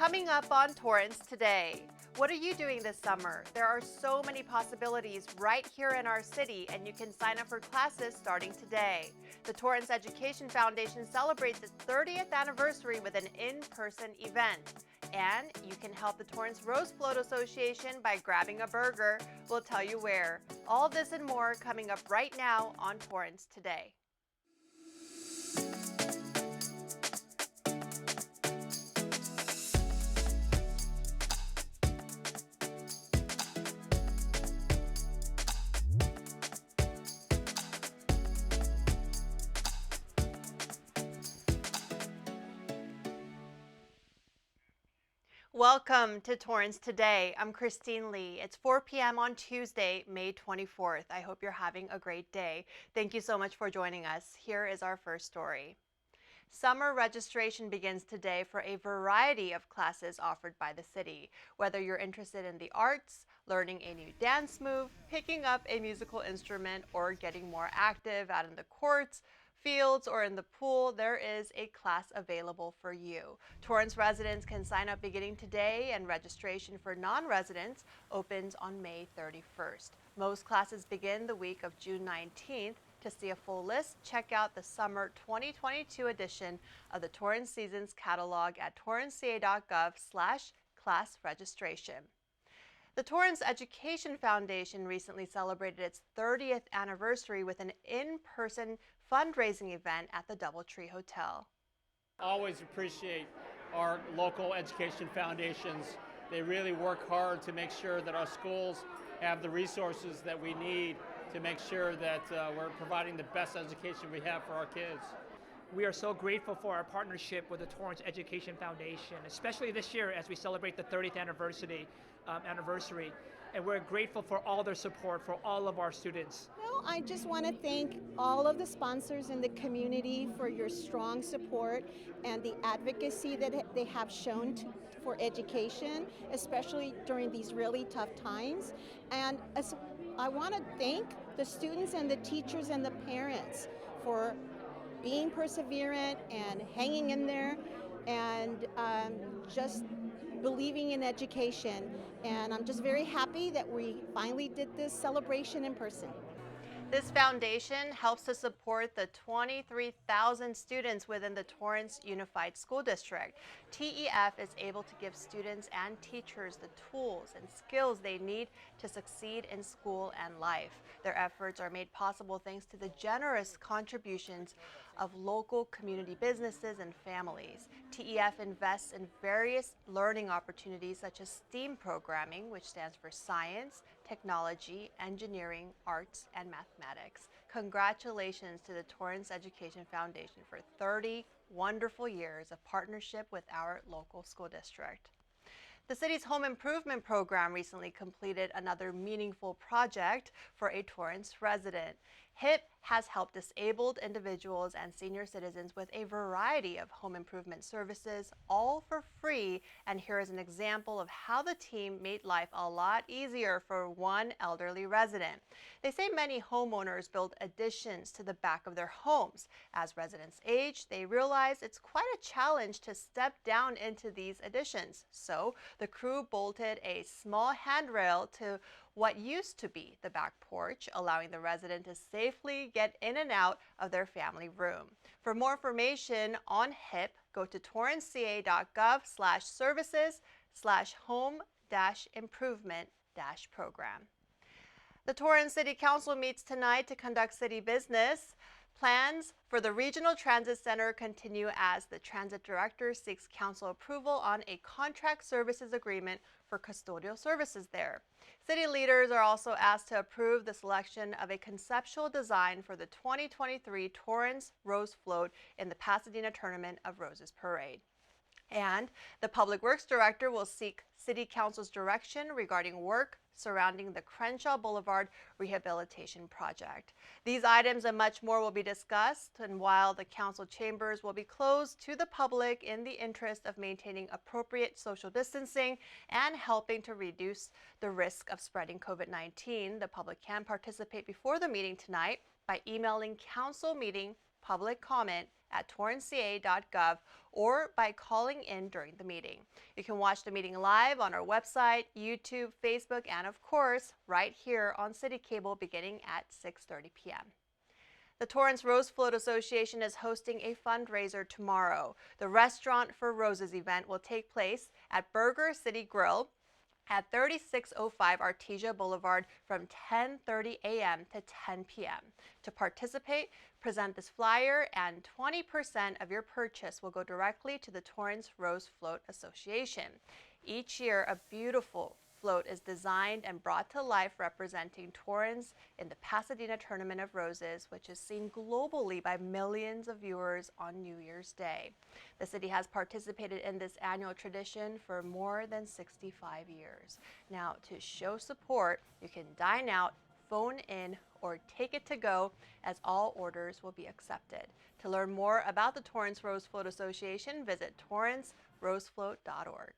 Coming up on Torrance Today. What are you doing this summer? There are so many possibilities right here in our city, and you can sign up for classes starting today. The Torrance Education Foundation celebrates its 30th anniversary with an in-person event. And you can help the Torrance Rose Float Association by grabbing a burger. We'll tell you where. All this and more coming up right now on Torrance Today. Welcome to Torrance Today. I'm Christine Lee. It's 4 p.m. on Tuesday, May 24th. I hope you're having a great day. Thank you so much for joining us. Here is our first story. Summer registration begins today for a variety of classes offered by the city. Whether you're interested in the arts, learning a new dance move, picking up a musical instrument, or getting more active out in the courts, fields, or in the pool, there is a class available for you. Torrance residents can sign up beginning today, and registration for non-residents opens on May 31st. Most classes begin the week of June 19th. To see a full list, check out the summer 2022 edition of the Torrance Seasons catalog at torranceca.gov/class registration. The Torrance Education Foundation recently celebrated its 30th anniversary with an in-person fundraising event at the DoubleTree Hotel. Always appreciate our local education foundations. They really work hard to make sure that our schools have the resources that we need to make sure that we're providing the best education we have for our kids. We are so grateful for our partnership with the Torrance Education Foundation, especially this year as we celebrate the 30th anniversary. And we're grateful for all their support for all of our students. Well, I just want to thank all of the sponsors in the community for your strong support and the advocacy that they have shown for education, especially during these really tough times. And I want to thank the students and the teachers and the parents for being perseverant and hanging in there and just believing in education. And I'm just very happy that we finally did this celebration in person. This foundation helps to support the 23,000 students within the Torrance Unified School District. TEF is able to give students and teachers the tools and skills they need to succeed in school and life. Their efforts are made possible thanks to the generous contributions of local community businesses and families. TEF invests in various learning opportunities such as STEAM programming, which stands for science, technology, engineering, arts, and mathematics. Congratulations to the Torrance Education Foundation for 30 wonderful years of partnership with our local school district. The city's home improvement program recently completed another meaningful project for a Torrance resident. HIP has helped disabled individuals and senior citizens with a variety of home improvement services, all for free. And here is an example of how the team made life a lot easier for one elderly resident. They say many homeowners build additions to the back of their homes. As residents age, they realize it's quite a challenge to step down into these additions. So the crew bolted a small handrail to what used to be the back porch, allowing the resident to safely get in and out of their family room. For more information on HIP, go to torranceca.gov/services/home-improvement-program. The Torrance City Council meets tonight to conduct city business. Plans for the Regional Transit Center continue as the Transit Director seeks council approval on a contract services agreement for custodial services there. City leaders are also asked to approve the selection of a conceptual design for the 2023 Torrance Rose Float in the Pasadena Tournament of Roses Parade. And the Public Works Director will seek City Council's direction regarding work surrounding the Crenshaw Boulevard Rehabilitation Project. These items and much more will be discussed, and while the council chambers will be closed to the public in the interest of maintaining appropriate social distancing and helping to reduce the risk of spreading COVID-19, the public can participate before the meeting tonight by emailing council meeting public comment at torranceca.gov or by calling in during the meeting. You can watch the meeting live on our website, YouTube, Facebook, and of course, right here on City Cable beginning at 6:30 p.m. The Torrance Rose Float Association is hosting a fundraiser tomorrow. The Restaurant for Roses event will take place at Burger City Grill at 3605 Artesia Boulevard from 10:30 a.m. to 10 p.m. To participate, present this flyer and 20% of your purchase will go directly to the Torrance Rose Float Association. Each year, a beautiful float is designed and brought to life representing Torrance in the Pasadena Tournament of Roses, which is seen globally by millions of viewers on New Year's Day. The city has participated in this annual tradition for more than 65 years. Now, to show support, you can dine out, phone in, or take it to go, as all orders will be accepted. To learn more about the Torrance Rose Float Association, visit torrancerosefloat.org.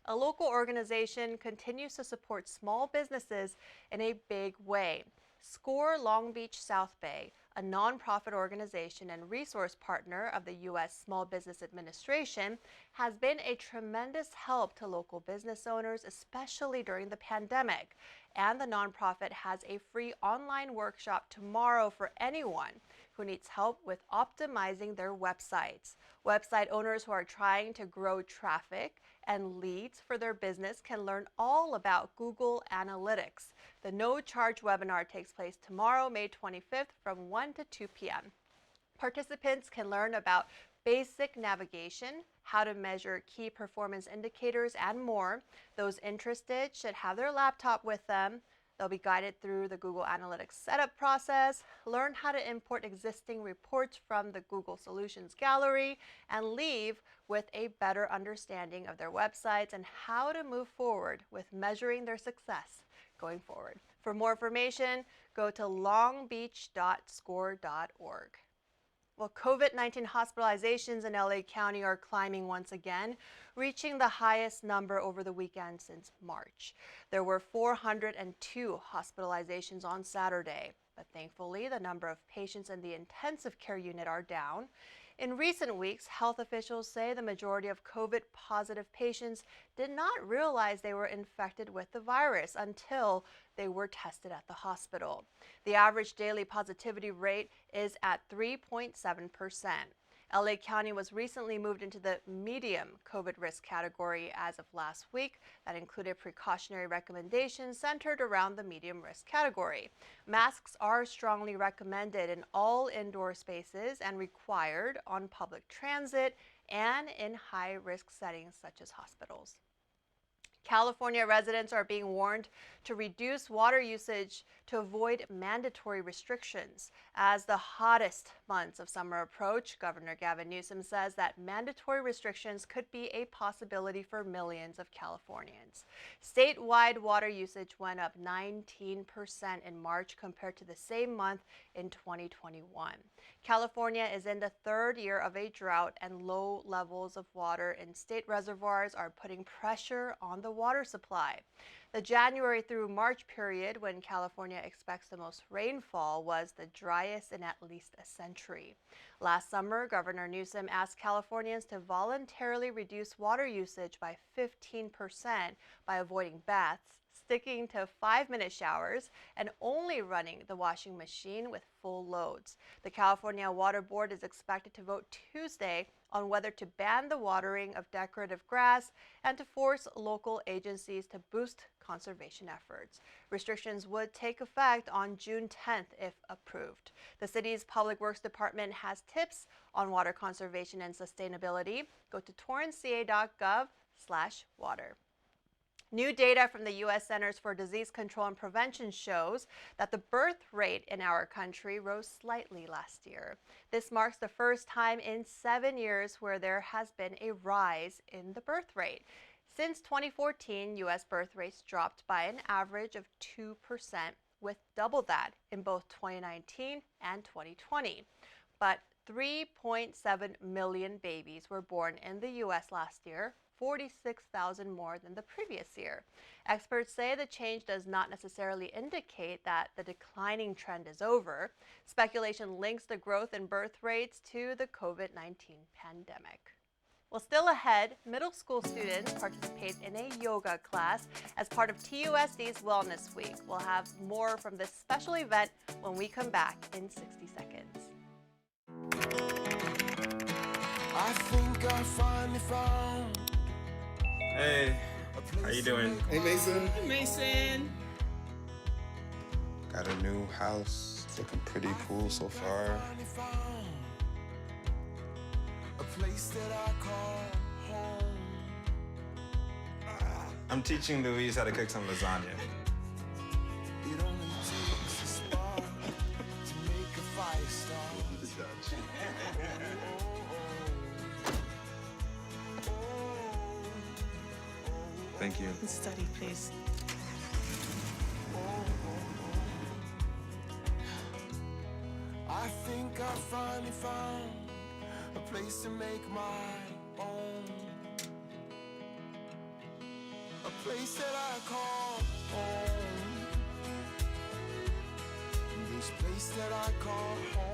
A local organization continues to support small businesses in a big way. SCORE Long Beach South Bay, a nonprofit organization and resource partner of the U.S. Small Business Administration, has been a tremendous help to local business owners, especially during the pandemic. And the nonprofit has a free online workshop tomorrow for anyone who needs help with optimizing their websites. Website owners who are trying to grow traffic and leads for their business can learn all about Google Analytics. The no-charge webinar takes place tomorrow, May 25th from 1 to 2 p.m. Participants can learn about basic navigation, how to measure key performance indicators, and more. Those interested should have their laptop with them. They'll be guided through the Google Analytics setup process, learn how to import existing reports from the Google Solutions Gallery, and leave with a better understanding of their websites and how to move forward with measuring their success going forward. For more information, go to longbeach.score.org. Well, COVID-19 hospitalizations in LA County are climbing once again, reaching the highest number over the weekend since March. There were 402 hospitalizations on Saturday, but thankfully the number of patients in the intensive care unit are down. In recent weeks, health officials say the majority of COVID-positive patients did not realize they were infected with the virus until they were tested at the hospital. The average daily positivity rate is at 3.7%. LA County was recently moved into the medium COVID risk category as of last week. That included precautionary recommendations centered around the medium risk category. Masks are strongly recommended in all indoor spaces and required on public transit and in high-risk settings such as hospitals. California residents are being warned to reduce water usage to avoid mandatory restrictions. As the hottest months of summer approach, Governor Gavin Newsom says that mandatory restrictions could be a possibility for millions of Californians. Statewide water usage went up 19% in March compared to the same month in 2021. California is in the third year of a drought, and low levels of water in state reservoirs are putting pressure on the water supply. The January through March period, when California expects the most rainfall, was the driest in at least a century. Last summer, Governor Newsom asked Californians to voluntarily reduce water usage by 15% by avoiding baths, sticking to 5-minute showers, and only running the washing machine with full loads. The California Water Board is expected to vote Tuesday on whether to ban the watering of decorative grass and to force local agencies to boost conservation efforts. Restrictions would take effect on June 10th if approved. The city's Public Works Department has tips on water conservation and sustainability. Go to torranceca.gov/water. New data from the U.S. Centers for Disease Control and Prevention shows that the birth rate in our country rose slightly last year. This marks the first time in 7 years where there has been a rise in the birth rate. Since 2014, U.S. birth rates dropped by an average of 2%, with double that in both 2019 and 2020. But 3.7 million babies were born in the U.S. last year, 46,000 more than the previous year. Experts say the change does not necessarily indicate that the declining trend is over. Speculation links the growth in birth rates to the COVID-19 pandemic. Well, still ahead, middle school students participate in a yoga class as part of TUSD's Wellness Week. We'll have more from this special event when we come back in 60 seconds. I think I finally found. Hey, how you doing? Hey, Mason. Hey, Mason. Got a new house. It's looking pretty cool so far. A place that I call home. I'm teaching Louise how to cook some lasagna. It only takes a spark to make a fire start. Thank you. Study, please. I think I finally found a place to make my own. A place that I call home. This place that I call home.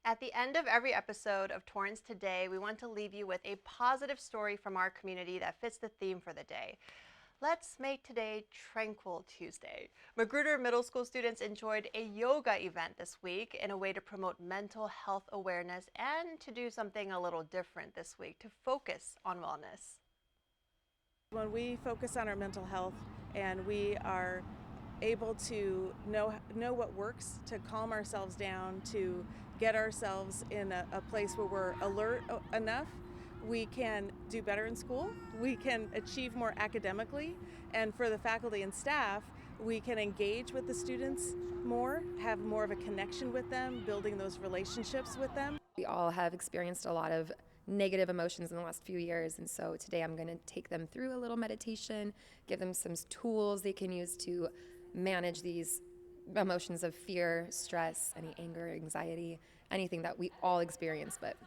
At the end of every episode of Torrance Today, we want to leave you with a positive story from our community that fits the theme for the day. Let's make today Tranquil Tuesday. Magruder Middle School students enjoyed a yoga event this week in a way to promote mental health awareness and to do something a little different this week to focus on wellness. When we focus on our mental health and we are able to know what works, to calm ourselves down, to get ourselves in a place where we're alert enough, we can do better in school, we can achieve more academically, and for the faculty and staff, we can engage with the students more, have more of a connection with them, building those relationships with them. We all have experienced a lot of negative emotions in the last few years, and so today I'm going to take them through a little meditation, give them some tools they can use to manage these emotions of fear, stress, any anger, anxiety, anything that we all experience but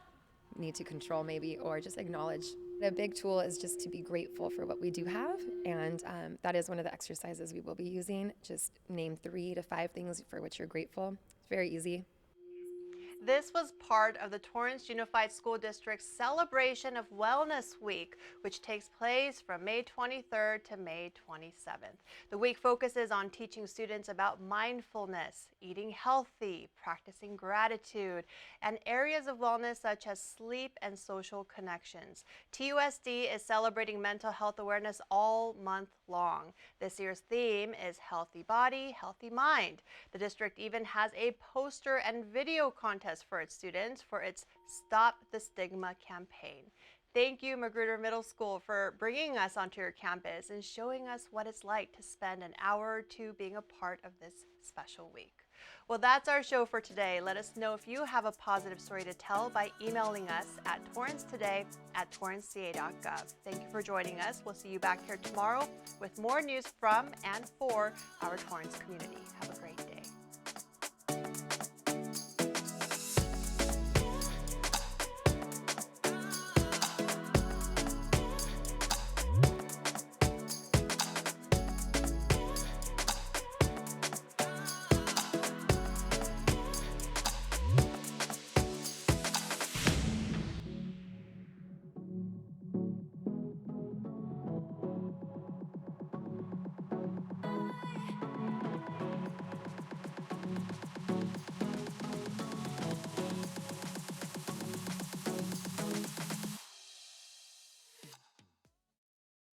need to control maybe, or just acknowledge. A big tool is just to be grateful for what we do have, and that is one of the exercises we will be using. Just name 3 to 5 things for which you're grateful. It's very easy. This was part of the Torrance Unified School District's celebration of Wellness Week, which takes place from May 23rd to May 27th. The week focuses on teaching students about mindfulness, eating healthy, practicing gratitude, and areas of wellness such as sleep and social connections. TUSD is celebrating mental health awareness all month long. This year's theme is Healthy Body, Healthy Mind. The district even has a poster and video contest for its students for its Stop the Stigma campaign. Thank you, Magruder Middle School, for bringing us onto your campus and showing us what it's like to spend an hour or two being a part of this special week. Well, that's our show for today. Let us know if you have a positive story to tell by emailing us at torrancetoday@torranceca.gov. Thank you for joining us. We'll see you back here tomorrow with more news from and for our Torrance community. Have a